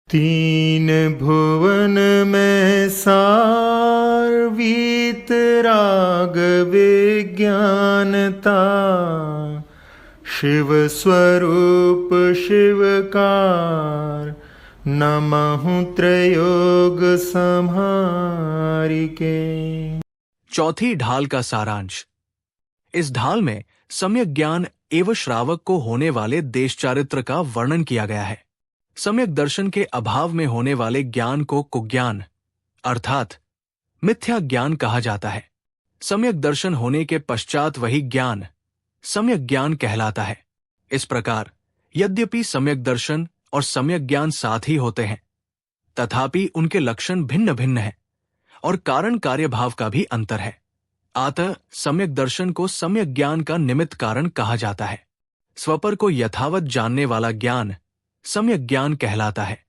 तीन भुवन में सार वीतराग विज्ञानता, शिव स्वरूप शिवकार, नमहु त्रयोग संहारिके। चौथी ढाल का सारांश। इस ढाल में सम्यक ज्ञान एवं श्रावक को होने वाले देश चारित्र का वर्णन किया गया है। सम्यक दर्शन के अभाव में होने वाले ज्ञान को कुज्ञान अर्थात मिथ्या ज्ञान कहा जाता है। सम्यक दर्शन होने के पश्चात वही ज्ञान सम्यक ज्ञान कहलाता है। इस प्रकार यद्यपि सम्यक दर्शन और सम्यक ज्ञान साथ ही होते हैं, तथापि उनके लक्षण भिन्न भिन्न हैं और कारण कार्यभाव का भी अंतर है। अतः सम्यक दर्शन को सम्यक ज्ञान का निमित्त कारण कहा जाता है। स्वपर को यथावत जानने वाला ज्ञान सम्यक ज्ञान कहलाता है।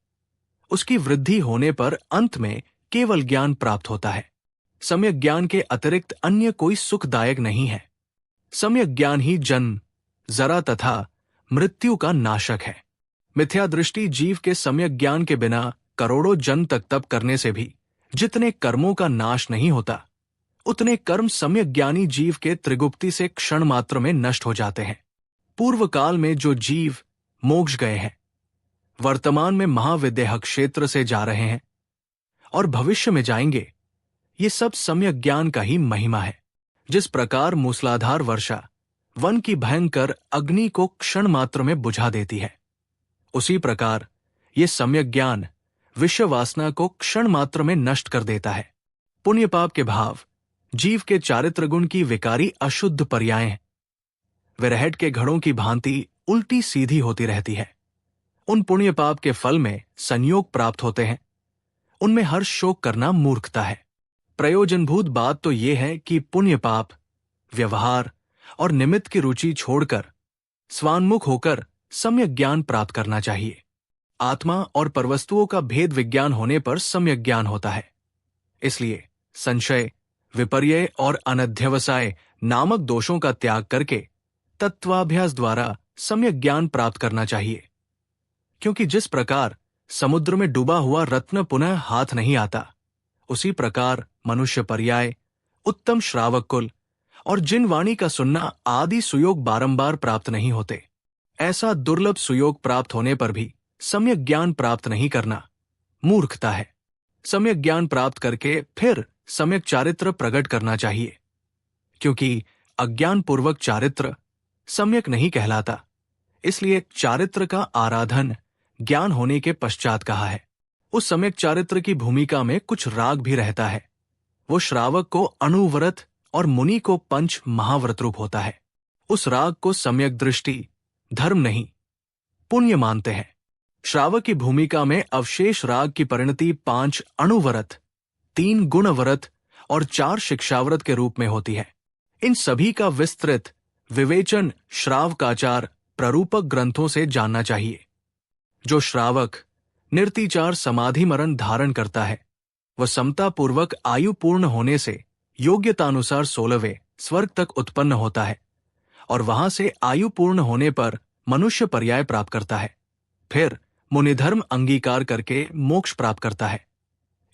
उसकी वृद्धि होने पर अंत में केवल ज्ञान प्राप्त होता है। सम्यक ज्ञान के अतिरिक्त अन्य कोई सुखदायक नहीं है। सम्यक ज्ञान ही जन्म, जरा तथा मृत्यु का नाशक है। मिथ्या दृष्टि जीव के सम्यक ज्ञान के बिना करोड़ों जन्म तक तप करने से भी जितने कर्मों का नाश नहीं होता, उतने कर्म सम्यक ज्ञानी जीव के त्रिगुप्ति से क्षण मात्र में नष्ट हो जाते हैं। पूर्व काल में जो जीव मोक्ष गए हैं, वर्तमान में महाविदेह क्षेत्र से जा रहे हैं और भविष्य में जाएंगे, ये सब सम्यक ज्ञान का ही महिमा है। जिस प्रकार मूसलाधार वर्षा वन की भयंकर अग्नि को क्षण मात्र में बुझा देती है, उसी प्रकार ये सम्यक ज्ञान विश्व वासना को क्षण मात्र में नष्ट कर देता है। पुण्य पाप के भाव जीव के चारित्र गुण की विकारी अशुद्ध पर्याय हैं। विरहट के घड़ों की भांति उल्टी सीधी होती रहती है। उन पुण्य पाप के फल में संयोग प्राप्त होते हैं। उनमें हर्ष शोक करना मूर्खता है। प्रयोजनभूत बात तो यह है कि पुण्य पाप व्यवहार और निमित्त की रुचि छोड़कर स्वान्मुख होकर सम्यक ज्ञान प्राप्त करना चाहिए। आत्मा और परवस्तुओं का भेद विज्ञान होने पर सम्यक ज्ञान होता है। इसलिए संशय, विपर्यय और अनध्यवसाय नामक दोषों का त्याग करके तत्वाभ्यास द्वारा सम्यक ज्ञान प्राप्त करना चाहिए। क्योंकि जिस प्रकार समुद्र में डूबा हुआ रत्न पुनः हाथ नहीं आता, उसी प्रकार मनुष्य पर्याय, उत्तम श्रावक कुल और जिन वाणी का सुनना आदि सुयोग बारंबार प्राप्त नहीं होते, ऐसा दुर्लभ सुयोग प्राप्त होने पर भी सम्यक ज्ञान प्राप्त नहीं करना मूर्खता है। सम्यक ज्ञान प्राप्त करके फिर सम्यक चारित्र प्रकट करना चाहिए, क्योंकि अज्ञान पूर्वक चारित्र सम्यक नहीं कहलाता। इसलिए चारित्र का आराधन ज्ञान होने के पश्चात कहा है। उस सम्यक चारित्र की भूमिका में कुछ राग भी रहता है। वो श्रावक को अणुव्रत और मुनि को पंच महाव्रत रूप होता है। उस राग को सम्यक दृष्टि धर्म नहीं पुण्य मानते हैं। श्रावक की भूमिका में अवशेष राग की परिणति 5 अणुव्रत, 3 गुणव्रत और 4 शिक्षाव्रत के रूप में होती है। इन सभी का विस्तृत विवेचन श्रावकाचार प्ररूपक ग्रंथों से जानना चाहिए। जो श्रावक निर्तिचार समाधि मरण धारण करता है, वह समतापूर्वक आयु पूर्ण होने से योग्यतानुसार 16वें स्वर्ग तक उत्पन्न होता है और वहां से आयु पूर्ण होने पर मनुष्य पर्याय प्राप्त करता है। फिर मुनिधर्म अंगीकार करके मोक्ष प्राप्त करता है।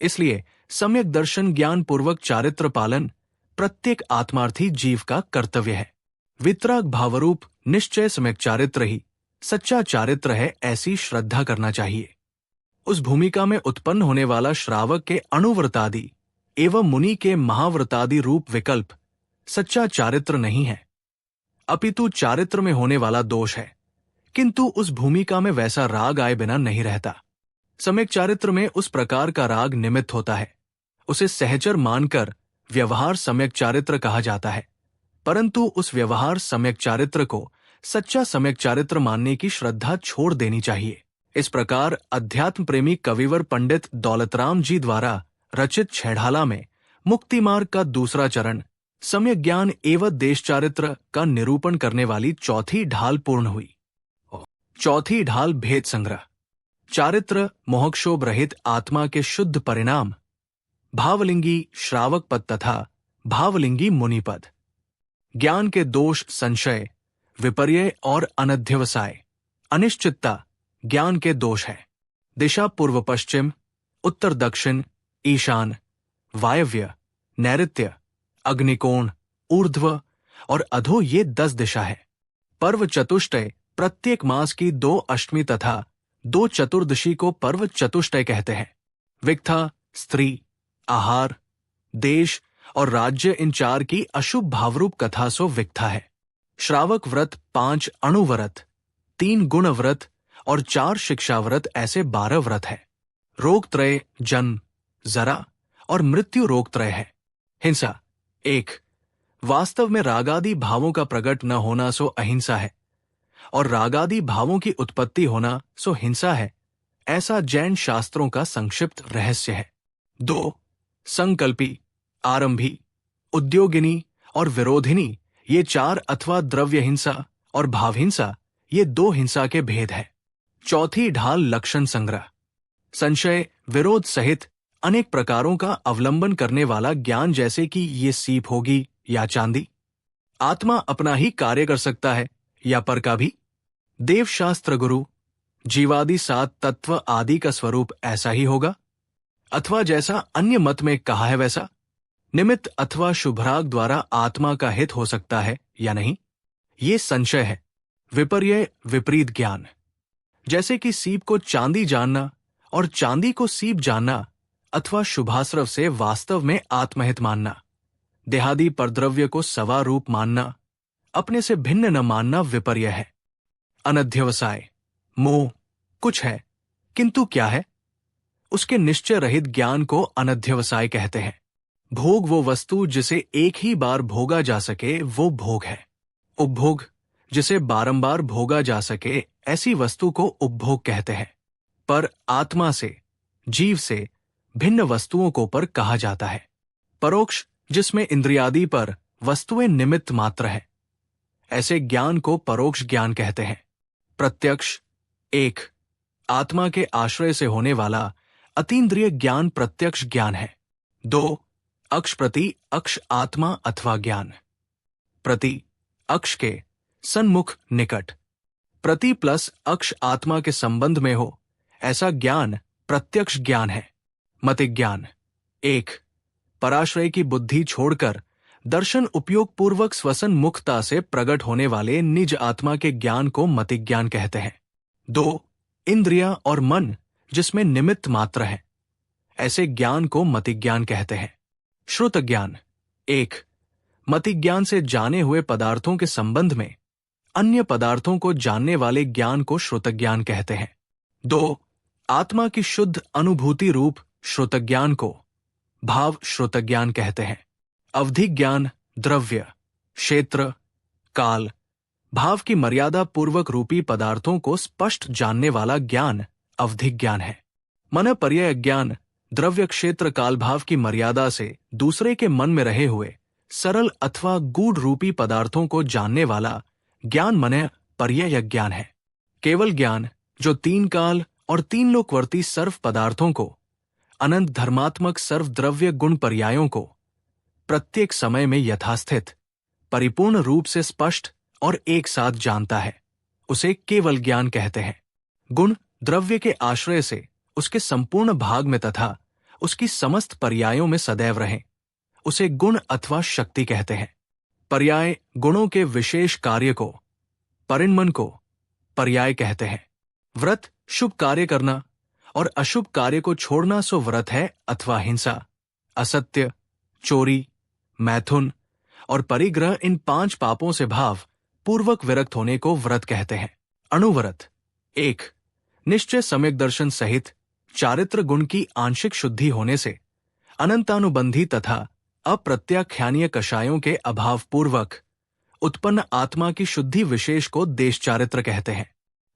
इसलिए सम्यक दर्शन ज्ञान पूर्वक चारित्र पालन प्रत्येक आत्मार्थी जीव का कर्तव्य है। वितराग भावरूप निश्चय सम्यक चारित्र ही सच्चा चारित्र है, ऐसी श्रद्धा करना चाहिए। उस भूमिका में उत्पन्न होने वाला श्रावक के अणुव्रतादि एवं मुनि के महाव्रतादि रूप विकल्प सच्चा चारित्र नहीं है, अपितु चारित्र में होने वाला दोष है। किंतु उस भूमिका में वैसा राग आए बिना नहीं रहता। सम्यक चारित्र में उस प्रकार का राग निमित्त होता है। उसे सहचर मानकर व्यवहार सम्यक चारित्र कहा जाता है, परंतु उस व्यवहार सम्यक चारित्र को सच्चा सम्यक चारित्र मानने की श्रद्धा छोड़ देनी चाहिए। इस प्रकार अध्यात्म प्रेमी कविवर पंडित दौलतराम जी द्वारा रचित छेढ़ाला में मुक्ति मार्ग का दूसरा चरण सम्यक ज्ञान एवं देश चारित्र का निरूपण करने वाली चौथी ढाल पूर्ण हुई। चौथी ढाल भेद संग्रह। चारित्र मोहक्षोभ रहित आत्मा के शुद्ध परिणाम, भावलिंगी श्रावक पद तथा भावलिंगी मुनिपद। ज्ञान के दोष संशय, विपर्यय और अनध्यवसाय, अनिश्चितता ज्ञान के दोष है। दिशा पूर्व पश्चिम, उत्तर दक्षिण, ईशान, वायव्य, नैऋत्य, अग्निकोण, ऊर्ध्व और अधो ये 10 दिशा है। पर्व चतुष्टय प्रत्येक मास की 2 अष्टमी तथा 2 चतुर्दशी को पर्व चतुष्टय कहते हैं। विक्था, स्त्री, आहार, देश और राज्य इन 4 की अशुभ भावरूप कथा सो विक्था है। श्रावक व्रत 5 अणुव्रत, 3 गुण व्रत और 4 शिक्षा व्रत ऐसे 12 व्रत है। रोग त्रय जन्म, जरा और मृत्यु रोग त्रय है। हिंसा 1 वास्तव में रागादि भावों का प्रकट न होना सो अहिंसा है और रागादि भावों की उत्पत्ति होना सो हिंसा है, ऐसा जैन शास्त्रों का संक्षिप्त रहस्य है। 2 संकल्पी, आरंभी, उद्योगिनी और विरोधिनी ये 4 अथवा द्रव्य हिंसा और भाव हिंसा ये 2 हिंसा के भेद है। चौथी ढाल लक्षण संग्रह, संशय, विरोध सहित अनेक प्रकारों का अवलंबन करने वाला ज्ञान, जैसे कि ये सीप होगी या चांदी। आत्मा अपना ही कार्य कर सकता है या पर का भी। देवशास्त्र गुरु, जीवादि 7 तत्व आदि का स्वरूप ऐसा ही होगा अथवा जैसा अन्य मत में कहा है वैसा। निमित्त अथवा शुभराग द्वारा आत्मा का हित हो सकता है या नहीं, ये संशय है। विपर्य, विपरीत ज्ञान, जैसे कि सीप को चांदी जानना और चांदी को सीप जानना अथवा शुभाश्रव से वास्तव में आत्महित मानना, देहादि परद्रव्य को सवा रूप मानना, अपने से भिन्न न मानना विपर्य है। अनध्यवसाय, मोह, कुछ है किंतु क्या है, उसके निश्चय रहित ज्ञान को अनध्यवसाय कहते हैं। भोग वो वस्तु जिसे एक ही बार भोगा जा सके वो भोग है। उपभोग, जिसे बारंबार भोगा जा सके ऐसी वस्तु को उपभोग कहते हैं। पर आत्मा से, जीव से भिन्न वस्तुओं को पर कहा जाता है। परोक्ष, जिसमें इंद्रियादि पर वस्तुएं निमित्त मात्र है, ऐसे ज्ञान को परोक्ष ज्ञान कहते हैं। प्रत्यक्ष, 1 आत्मा के आश्रय से होने वाला अतीन्द्रिय ज्ञान प्रत्यक्ष ज्ञान है। 2 अक्ष प्रति अक्ष आत्मा अथवा ज्ञान, प्रति अक्ष के सन्मुख निकट, प्रति प्लस अक्ष आत्मा के संबंध में हो ऐसा ज्ञान प्रत्यक्ष ज्ञान है। मतिक ज्ञान, 1 पराश्रय की बुद्धि छोड़कर दर्शन उपयोग पूर्वक स्वसन मुखता से प्रकट होने वाले निज आत्मा के ज्ञान को मतिक ज्ञान कहते हैं। 2 इंद्रिया और मन जिसमें निमित्त मात्र है, ऐसे ज्ञान को मतिक ज्ञान कहते हैं। श्रुत ज्ञान, 1 मतिक ज्ञान से जाने हुए पदार्थों के संबंध में अन्य पदार्थों को जानने वाले ज्ञान को श्रुत ज्ञान कहते हैं। 2 आत्मा की शुद्ध अनुभूति रूप श्रुत ज्ञान को भाव श्रुत ज्ञान कहते हैं। अवधिक ज्ञान, द्रव्य, क्षेत्र, काल, भाव की मर्यादा पूर्वक रूपी पदार्थों को स्पष्ट जानने वाला ज्ञान अवधिक ज्ञान है। मन पर्याय ज्ञान, द्रव्य, क्षेत्र, काल, भाव की मर्यादा से दूसरे के मन में रहे हुए सरल अथवा गूढ़ रूपी पदार्थों को जानने वाला ज्ञान मन पर्याय ज्ञान है। केवल ज्ञान, जो 3 काल और 3 लोकवर्ती सर्व पदार्थों को, अनंत धर्मात्मक सर्व द्रव्य गुण पर्यायों को प्रत्येक समय में यथास्थित परिपूर्ण रूप से स्पष्ट और एक साथ जानता है, उसे केवल ज्ञान कहते हैं। गुण द्रव्य के आश्रय से उसके संपूर्ण भाग में तथा उसकी समस्त पर्यायों में सदैव रहें, उसे गुण अथवा शक्ति कहते हैं। पर्याय गुणों के विशेष कार्य को, परिणमन को पर्याय कहते हैं। व्रत शुभ कार्य करना और अशुभ कार्य को छोड़ना सो व्रत है अथवा हिंसा। असत्य, चोरी, मैथुन और परिग्रह इन 5 पापों से भाव पूर्वक विरक्त होने को व्रत कहते हैं। अणुव्रत, 1 निश्चय सम्यक दर्शन सहित चारित्र गुण की आंशिक शुद्धि होने से अनंतानुबंधी तथा अप्रत्याख्यानीय कषायों के अभाव पूर्वक उत्पन्न आत्मा की शुद्धि विशेष को देश चारित्र कहते हैं।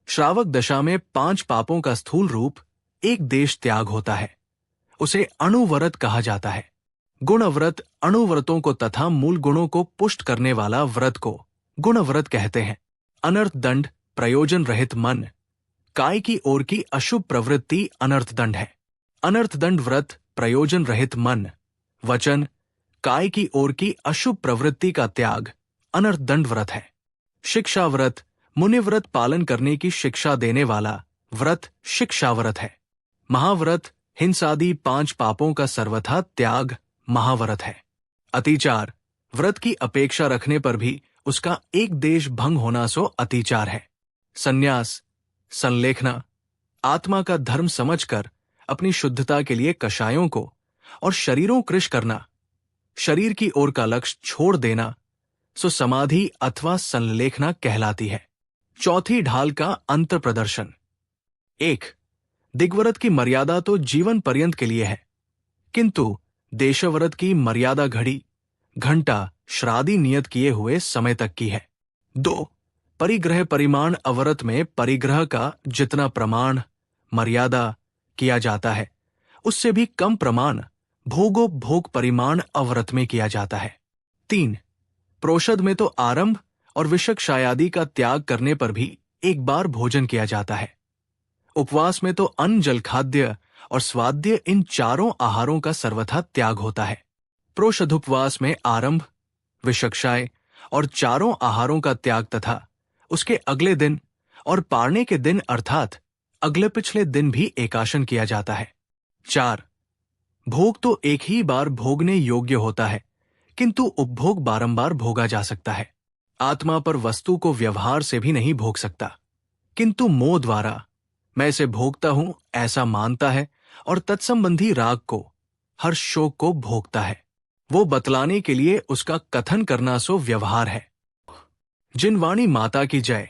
श्रावक दशा में 5 पापों का स्थूल रूप एक देश त्याग होता है, उसे अणुव्रत कहा जाता है। गुणव्रत अणुव्रतों को तथा मूल गुणों को पुष्ट करने वाला व्रत को गुणव्रत कहते हैं। अनर्थ दंड, प्रयोजन रहित मन, काय की ओर की अशुभ प्रवृत्ति अनर्थ दंड है। अनर्थ दंड व्रत, प्रयोजन रहित मन, वचन, काय की ओर की अशुभ प्रवृत्ति का त्याग अनर्थ दंड व्रत है। शिक्षा व्रत, मुनिव्रत पालन करने की शिक्षा देने वाला व्रत शिक्षा व्रत है। महाव्रत हिंसादि 5 पापों का सर्वथा त्याग महाव्रत है। अतिचार व्रत की अपेक्षा रखने पर भी उसका एक देश भंग होना सो अतिचार है। संन्यास संलेखना आत्मा का धर्म समझकर अपनी शुद्धता के लिए कषायों को और शरीरों कृश करना, शरीर की ओर का लक्ष्य छोड़ देना सो समाधि अथवा संलेखना कहलाती है। चौथी ढाल का अंतर प्रदर्शन। 1. दिग्व्रत की मर्यादा तो जीवन पर्यंत के लिए है, किंतु देशव्रत की मर्यादा घड़ी घंटा श्राद्धी नियत किए हुए समय तक की है। 2. परिग्रह परिमाण अवरत में परिग्रह का जितना प्रमाण मर्यादा किया जाता है उससे भी कम प्रमाण भोगोपभोग परिमाण अवरत में किया जाता है। 3. प्रोषद में तो आरंभ और विषक्षायादि का त्याग करने पर भी एक बार भोजन किया जाता है। उपवास में तो अन्न जल खाद्य और स्वाद्य इन चारों आहारों का सर्वथा त्याग होता है। प्रोषदुपवास में आरंभ विषक्षाय और चारों आहारों का त्याग तथा उसके अगले दिन और पारने के दिन अर्थात अगले पिछले दिन भी एकाशन किया जाता है। 4. भोग तो एक ही बार भोगने योग्य होता है, किंतु उपभोग बारंबार भोगा जा सकता है। आत्मा पर वस्तु को व्यवहार से भी नहीं भोग सकता, किंतु मोह द्वारा मैं इसे भोगता हूं ऐसा मानता है और तत्संबंधी राग को हर्ष शोक को भोगता है। वो बतलाने के लिए उसका कथन करना सो व्यवहार है। जिन वाणी माता की जय।